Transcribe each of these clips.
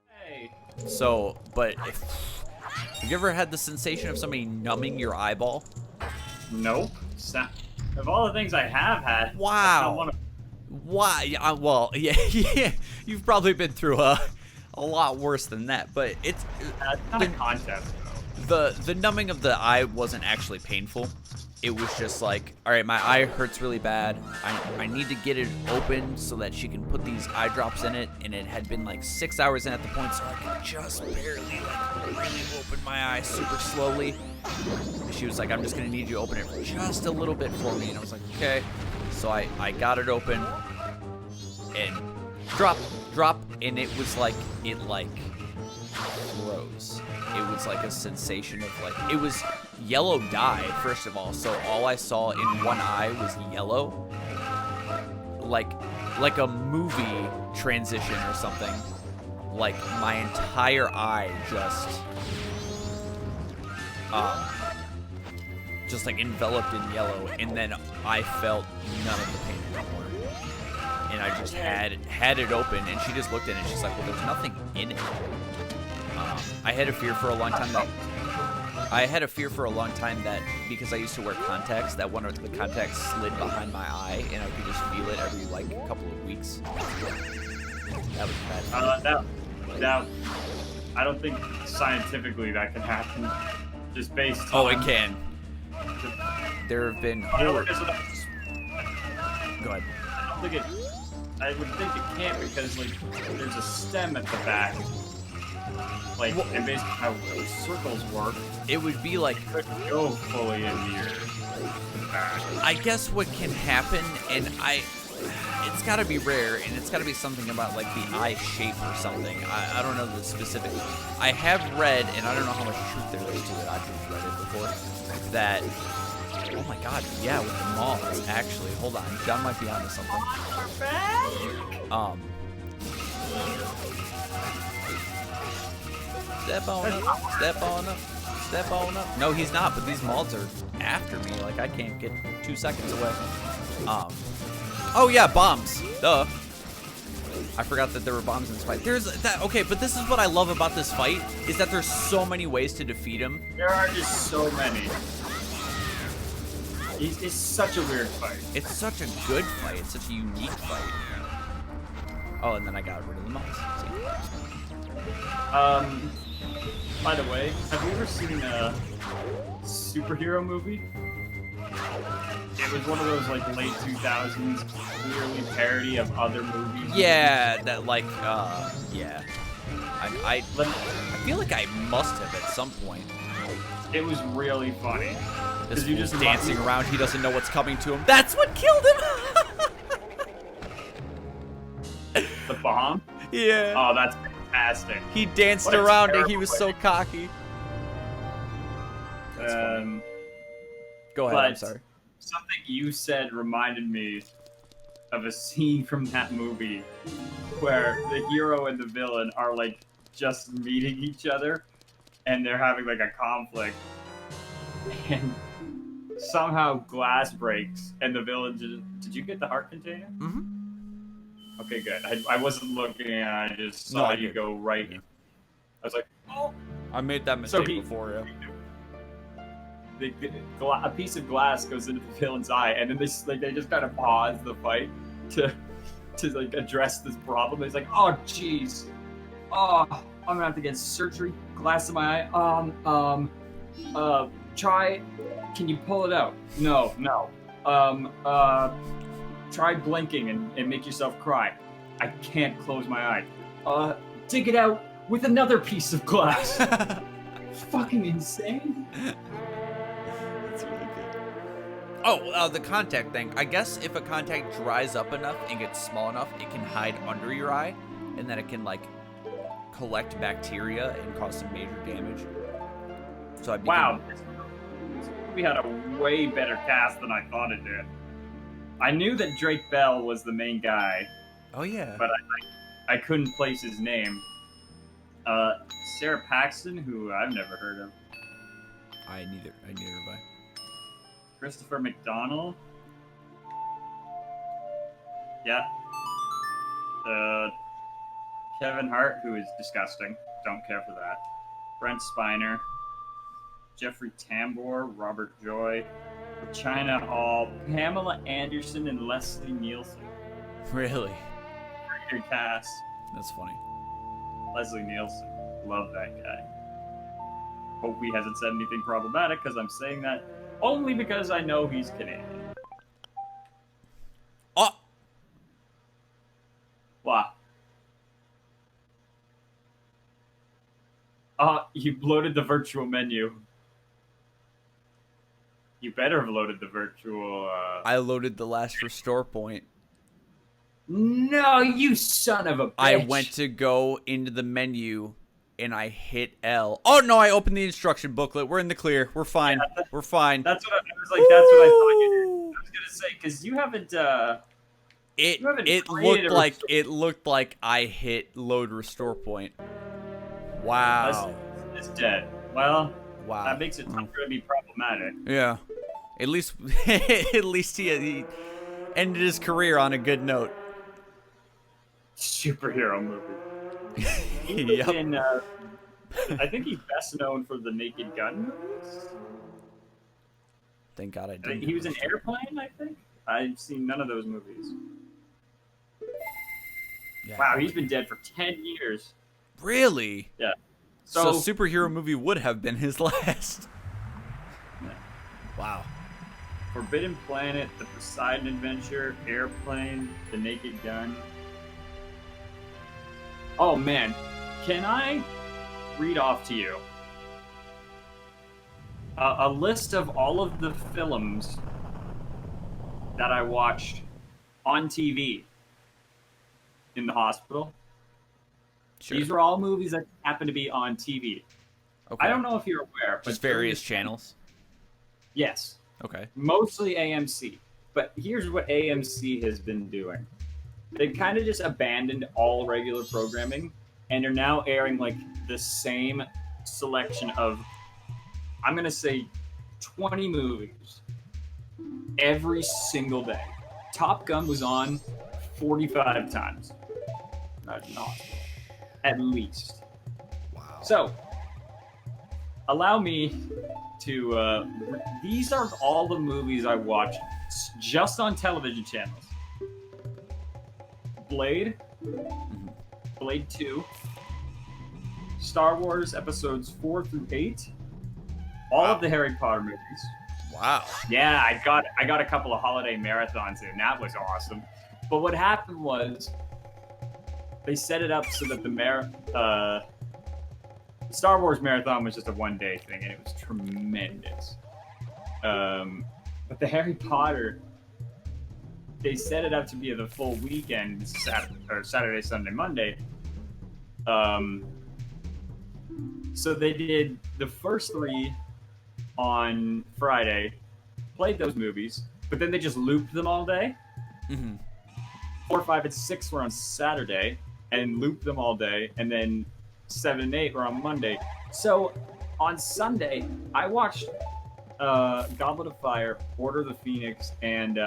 Hey. So, but if have you ever had the sensation of somebody numbing your eyeball? Nope. Of all the things I have had, that's not one Wow. of Why? Well, yeah, yeah. You've probably been through a lot worse than that, but it's that's not a contest, the numbing of the eye wasn't actually painful. It was just like, all right, my eye hurts really bad. I need to get it open so that she can put these eye drops in it, and it had been like 6 hours in at the point, so I could just barely like really open my eye super slowly. And she was like, I'm just gonna need you to open it just a little bit for me, and I was like, okay. So I got it open, and drop, and it was like, it like froze. It was like a sensation of like, it was yellow dye, first of all, so all I saw in one eye was yellow. Like a movie transition or something. Like my entire eye just like enveloped in yellow, and then I felt none of the pain anymore. And I just had it open, and she just looked at it, and she's like, well, there's nothing in it. I had a fear for a long time that because I used to wear contacts, that one of the contacts slid behind my eye, and I could just feel it every like couple of weeks. That was bad. Now, I don't think scientifically that can happen. Just based on... Oh, it can. There have been... Go ahead. I would think it can't because, like, there's a stem at the back. Like, well, and basically how circles work. It would be like... It couldn't go fully into your back. I guess what can happen, and it's gotta be rare, and it's gotta be something about, like, the eye shape or something. I don't know the specific... I have read, and I don't know how much truth there is to it, I've just read it before, that... Oh my god, yeah, with the moths, actually. Hold on, John might be onto something. Step on up, step on up, step on up. No, he's not, but these moths are after me, like I can't get 2 seconds away. Oh yeah, bombs, duh. I forgot that there were bombs in this fight. Okay, but this is what I love about this fight, is that there's so many ways to defeat him. There are just so many. It's such a weird fight. It's such a good fight. It's such a unique fight. Oh, and then I got rid of the mouse. By the way, have you ever seen a superhero movie? It was one of those like late 2000s clearly parody of other movies. Yeah, that like yeah. I feel like I must have at some point. It was really funny. This you just dancing around, he doesn't know what's coming to him. That's what killed him! The bomb? Yeah. Oh, that's fantastic. He danced around and he was so cocky. That's funny. Go ahead, I'm sorry. Something you said reminded me of a scene from that movie where the hero and the villain are like just meeting each other and they're having like a conflict. And somehow glass breaks, and the villain just... Did you get the heart container? Mm-hmm. Okay, good. I wasn't looking at it, I just saw you go right in. I was like, oh! I made that mistake before, yeah. A piece of glass goes into the villain's eye, and then they just kind of pause the fight to like address this problem. It's like, oh, jeez. Oh, I'm gonna have to get surgery. Glass in my eye. Try, can you pull it out? No. Try blinking and make yourself cry. I can't close my eye. Dig it out with another piece of glass. Fucking insane. That's really good. Oh, the contact thing. I guess if a contact dries up enough and gets small enough, it can hide under your eye, and then it can, like, collect bacteria and cause some major damage. So wow. We had a way better cast than I thought it did. I knew that Drake Bell was the main guy. Oh yeah. But I couldn't place his name. Sarah Paxton, who I've never heard of. I neither have I. Christopher McDonald. Yeah. Kevin Hart, who is disgusting. Don't care for that. Brent Spiner, Jeffrey Tambor, Robert Joy, China Hall, Pamela Anderson, and Leslie Nielsen. Really? Good cast. That's funny. Leslie Nielsen. Love that guy. Hope he hasn't said anything problematic, because I'm saying that only because I know he's Canadian. Oh! Wow. You loaded the virtual menu. You better have loaded the virtual, I loaded the last restore point. No, you son of a bitch. I went to go into the menu and I hit L. Oh no, I opened the instruction booklet. We're in the clear. We're fine. Yeah, We're fine. That's what I was like. That's what I thought you did. I was gonna say because you haven't. It looked like I hit load restore point. Wow. It's dead. Well, wow. That makes it tougher to be problematic. Yeah. At least he ended his career on a good note. Superhero movie. He was in, I think he's best known for the Naked Gun movies. Thank God I didn't. He was in Airplane, I think. I've seen none of those movies. Yeah. Wow, he's been dead for 10 years. Really? Yeah. So superhero movie would have been his last. Yeah. Wow. Forbidden Planet, The Poseidon Adventure, Airplane, The Naked Gun. Oh man, can I read off to you a list of all of the films that I watched on TV in the hospital? Sure. These were all movies that happened to be on TV. Okay. I don't know if you're aware, but just various channels. Yes. Okay. Mostly AMC. But here's what AMC has been doing. They kind of just abandoned all regular programming and are now airing like the same selection of, I'm going to say, 20 movies every single day. Top Gun was on 45 times. Not at least. Wow. So, allow me to, these are all the movies I watched just on television channels. Blade, Blade 2, Star Wars episodes 4 through 8, all of the Harry Potter movies. Wow. Yeah, I got a couple of holiday marathons in. That was awesome. But what happened was they set it up so that the Star Wars marathon was just a one-day thing, and it was tremendous. But the Harry Potter, they set it up to be the full weekend, Saturday, Sunday, Monday. So they did the first 3 on Friday, played those movies, but then they just looped them all day. 4, 5, and 6 were on Saturday, and looped them all day, and then 7 and 8 were on Monday. So on Sunday, I watched Goblet of Fire, Order of the Phoenix, and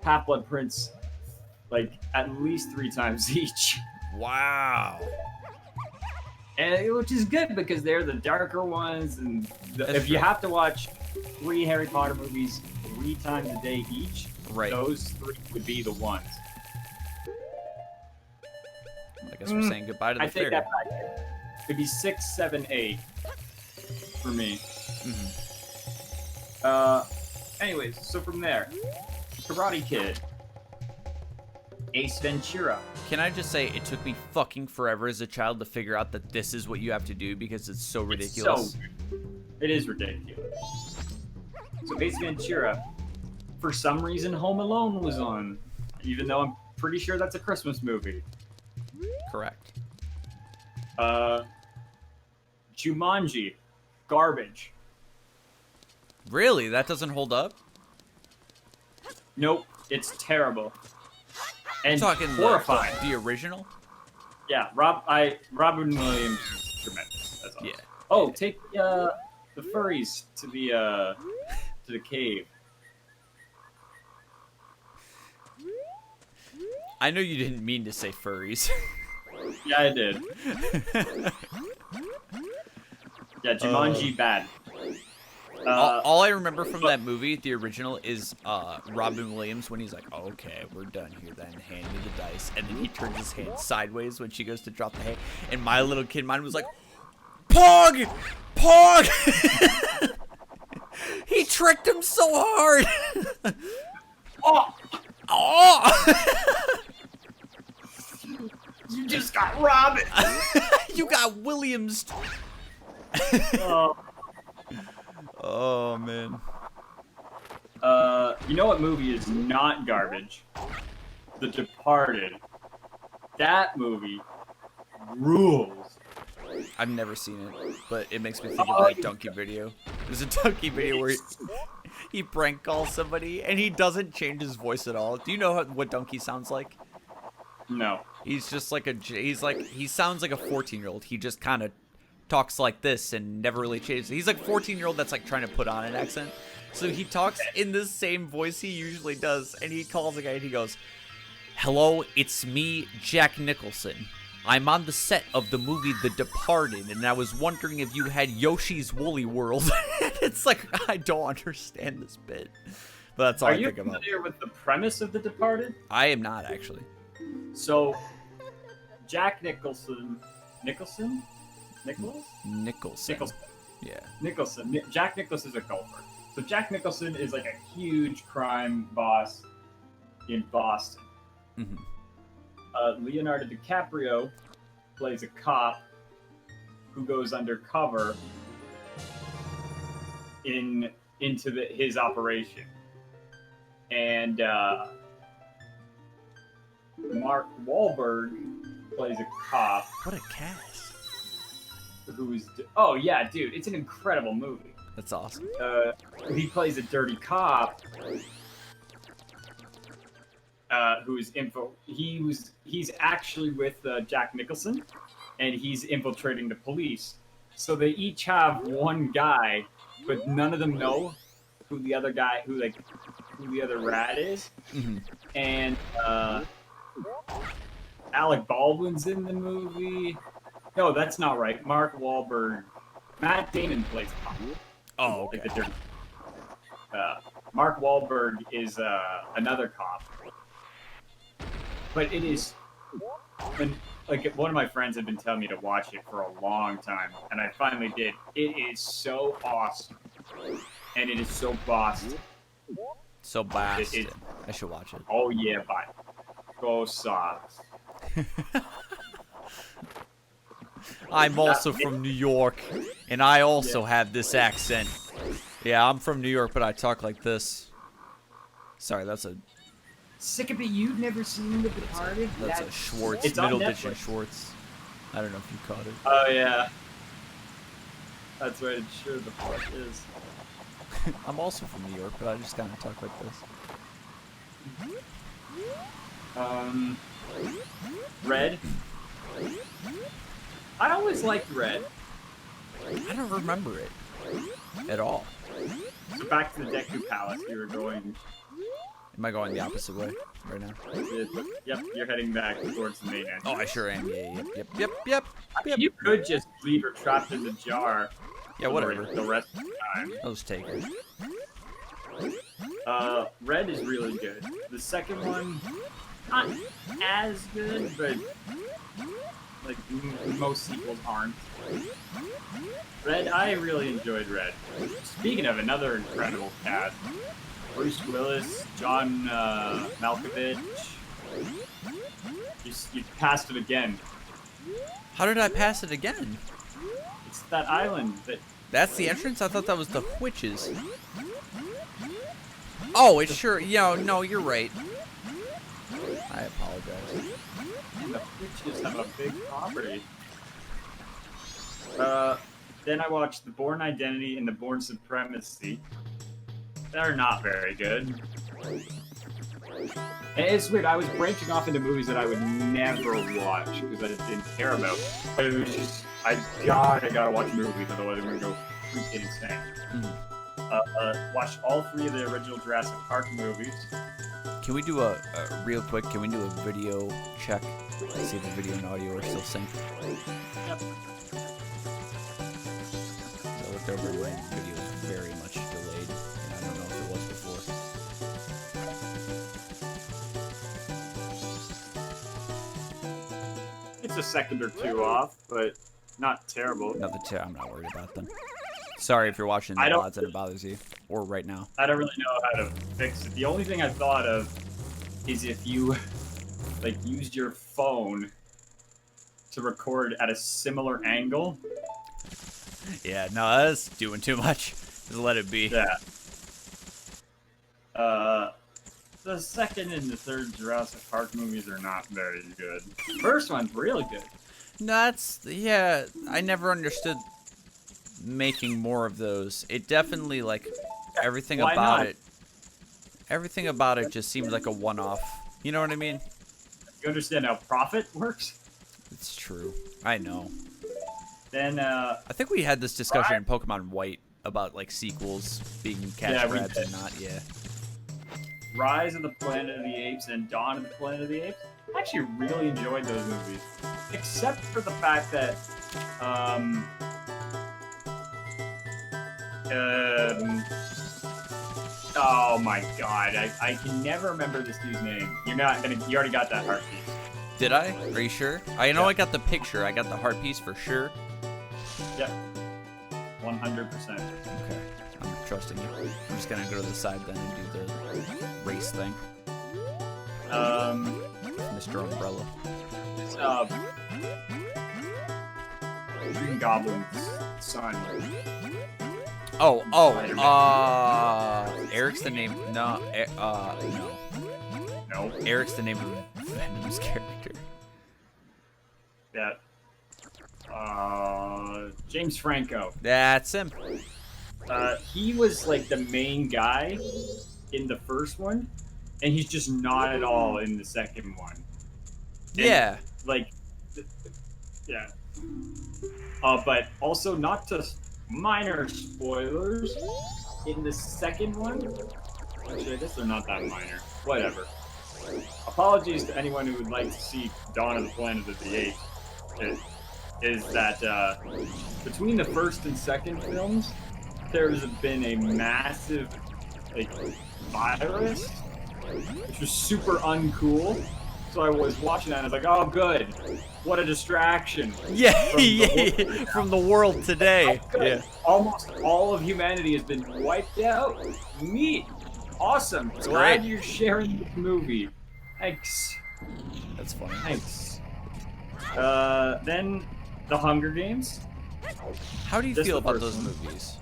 Half-Blood Prince, like at least 3 times each. Wow. And which is good because they're the darker ones, and if you have to watch 3 Harry Potter movies 3 times a day each, right, those 3 would be the ones. I guess we're saying goodbye to the fairy. I take that back. It'd be 6, 7, 8 for me. Anyways, so from there, Karate Kid, Ace Ventura. Can I just say, it took me fucking forever as a child to figure out that this is what you have to do because it's so ridiculous. It is ridiculous. So Ace Ventura, for some reason, Home Alone was on, even though I'm pretty sure that's a Christmas movie. Correct. Jumanji, garbage. Really? That doesn't hold up? Nope, it's terrible. And talking horrifying. The original? Yeah, Robin Williams is tremendous. That's awesome. Yeah. Oh, take the furries to the cave. I know you didn't mean to say furries. Yeah, I did. Yeah, Jumanji bad. All I remember from that movie, the original, is Robin Williams when he's like, oh, okay, we're done here then, hand me the dice. And then he turns his hand sideways when she goes to drop the hand. And my little kid mind was like, Pog! Pog! He tricked him so hard! Oh! Oh! You just got Robin! You got Williams! Oh. Oh, man. You know what movie is not garbage? The Departed. That movie rules. I've never seen it, but it makes me think of that donkey video. There's a donkey video where he prank calls somebody, and he doesn't change his voice at all. Do you know what donkey sounds like? No. He's just like he sounds like a 14-year-old. He just kind of talks like this and never really changes. He's like a 14-year-old that's like trying to put on an accent. So he talks in the same voice he usually does, and he calls a guy and he goes, "Hello, it's me, Jack Nicholson. I'm on the set of the movie The Departed, and I was wondering if you had Yoshi's Woolly World." It's like, I don't understand this bit. But that's all I think about. Are you familiar with the premise of The Departed? I am not, actually. So, Jack Nicholson. Nicholas? Nicholson. Yeah. Nicholson. Jack Nicholson is a golfer. So Jack Nicholson is like a huge crime boss in Boston. Mm-hmm. Leonardo DiCaprio plays a cop who goes undercover into his operation, and Mark Wahlberg plays a cop. What a cast! Who's oh yeah, dude, it's an incredible movie. That's awesome. He plays a dirty cop. He's actually with Jack Nicholson, and he's infiltrating the police. So they each have one guy, but none of them know who the other rat is. Mm-hmm. And Alec Baldwin's in the movie. No, that's not right. Mark Wahlberg. Matt Damon plays cop. Oh, okay. Like the dirty. Mark Wahlberg is another cop. But it is, like, one of my friends had been telling me to watch it for a long time, and I finally did. It is so awesome, and it is so Boston. So Boston. I should watch it. Oh yeah, bye. Go Sox. I'm also from New York, and I also have this accent. Yeah, I'm from New York, but I talk like this. Sorry, that's a... Sick of it, you've never seen The Departed? That's a Schwartz, it's on middle edition Netflix. Schwartz. I don't know if you caught it. Oh yeah. That's right, it sure the fuck is. I'm also from New York, but I just kind of talk like this. Red. I always liked Red. I don't remember it at all. So back to the Deku Palace, you were going... Am I going the opposite way right now? Yep, you're heading back towards the main entrance. Oh, I sure am. Yeah, yep. You could just leave her trapped in the jar. Yeah, whatever. The rest of the time. I'll just take her. Red is really good. The second one, not as good, but like most sequels aren't. Red, I really enjoyed Red. Speaking of another incredible cast, Bruce Willis, John Malkovich. You passed it again. How did I pass it again? It's that island that... That's the entrance? I thought that was the witches. Oh, it's sure... Yeah, no, you're right. I apologize. And the witches have a big property. Then I watched The Bourne Identity and The Bourne Supremacy. They're not very good. And it's weird, I was branching off into movies that I would never watch because I just didn't care about. But it was just, I gotta watch movies, otherwise I'm gonna go freaking insane. Watched all 3 of the original Jurassic Park movies. Can we do a real quick? Can we do a video check? See if the video and audio are still synced. Yep. I looked over and my video is very much delayed, and I don't know if it was before. It's a second or two off, but not terrible. I'm not worried about them. Sorry if you're watching the TLoZ and it bothers you, or right now. I don't really know how to fix it. The only thing I thought of is if you like used your phone to record at a similar angle. Yeah, no, that's doing too much. Just let it be. Yeah. The second and the third Jurassic Park movies are not very good. The first one's really good. No, yeah, I never understood making more of those. It definitely, like, everything Why about not? it. Everything about it just seemed like a one-off. You know what I mean? You understand how profit works? It's true. I know. Then, I think we had this discussion in Pokemon White about, like, sequels being cash we grabs did. and not, yeah. Rise of the Planet of the Apes and Dawn of the Planet of the Apes. I actually really enjoyed those movies, except for the fact that, oh my god, I can never remember this dude's name. You already got that heart piece. Did I? Are you sure? I know Yeah. I got the picture. I got the heart piece for sure. Yep. 100%. Okay. I'm trusting you. I'm just gonna go to the side then and do the race thing. Mr. Umbrella. It's, Green Goblin's son. Eric's the name. No, no. No. Eric's the name of Venom's character. Yeah. James Franco. That's him. He was like the main guy in the first one, and he's just not at all in the second one. And, Yeah. Like, yeah. But also, not to minor spoilers, in the second one, actually, I guess they're not that minor. Whatever. Apologies to anyone who would like to see Dawn of the Planet of the Apes. Is that between the first and second films, there's been a massive like virus, which was super uncool. So I was watching that and I was like, oh good, what a distraction. Yeah, From the world from the world today. Yeah. Almost all of humanity has been wiped out. Neat. Awesome. That's Glad great. you're sharing this movie. Thanks. That's funny. Thanks. Then The Hunger Games. How do you Just feel the about first those one. movies?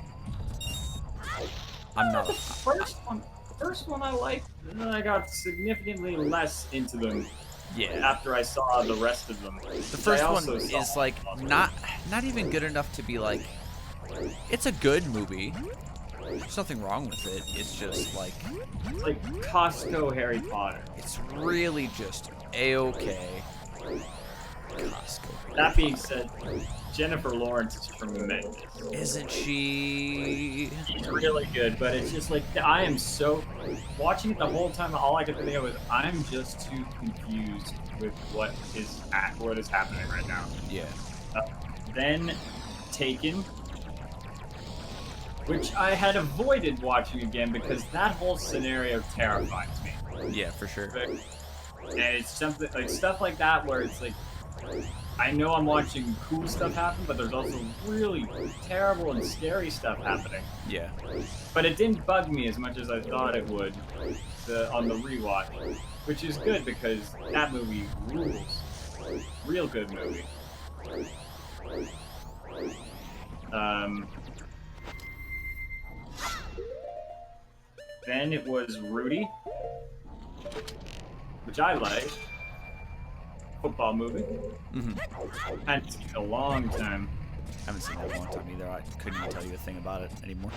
I'm not. The first one I liked, and then I got significantly less into them Yeah. after I saw the rest of them. The first one is like not even good enough to be like. It's a good movie. There's nothing wrong with it. It's just like It's like Costco Harry Potter. it's really just a-okay. Costco. That being said, Jennifer Lawrence is tremendous. Isn't she? She's really good, but it's just like I am so watching it the whole time. All I could think of was I'm just too confused with what is happening right now. Yeah. Then Taken, which I had avoided watching again because that whole scenario terrifies me. Yeah, for sure. And it's something like stuff like that where it's like I know I'm watching cool stuff happen, but there's also really terrible and scary stuff happening. Yeah. But it didn't bug me as much as I thought it would on the rewatch, which is good because that movie rules. Real good movie. Then it was Rudy, which I liked. Football movie. Mm-hmm. Hadn't seen it in a long time. I haven't seen that in a long time either. I couldn't even tell you a thing about it anymore.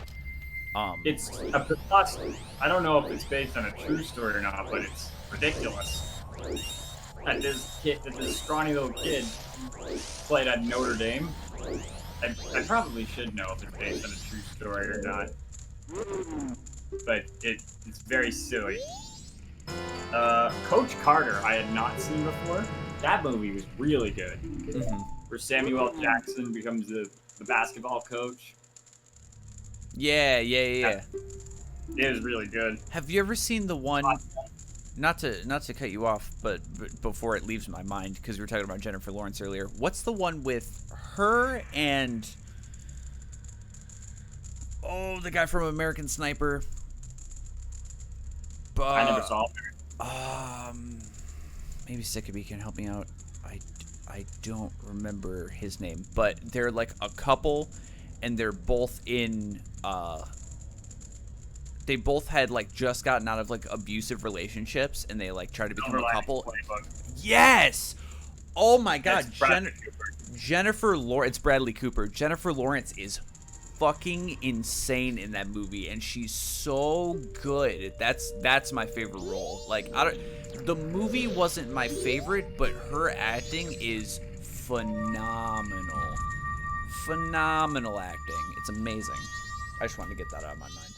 It's a preposterous. I don't know if it's based on a true story or not, but it's ridiculous. That this scrawny little kid played at Notre Dame. I probably should know if it's based on a true story or not, but it's very silly. Coach Carter, I had not seen before. That movie was really good. Mm-hmm. Where Samuel L. Jackson becomes the basketball coach. Yeah. It was really good. Have you ever seen the one? Not to cut you off, but before it leaves my mind, because we were talking about Jennifer Lawrence earlier. What's the one with her and the guy from American Sniper? I never saw it. Maybe Sickaby can help me out. I don't remember his name, but they're like a couple, and they're both in they both had like just gotten out of like abusive relationships, and they like try to become a couple. Yes. Oh my God, Jennifer Lawrence. It's Bradley Cooper. Jennifer Lawrence is fucking insane in that movie, and she's so good. That's my favorite role. Like, the movie wasn't my favorite, but her acting is phenomenal. Phenomenal acting. It's amazing. I just wanted to get that out of my mind.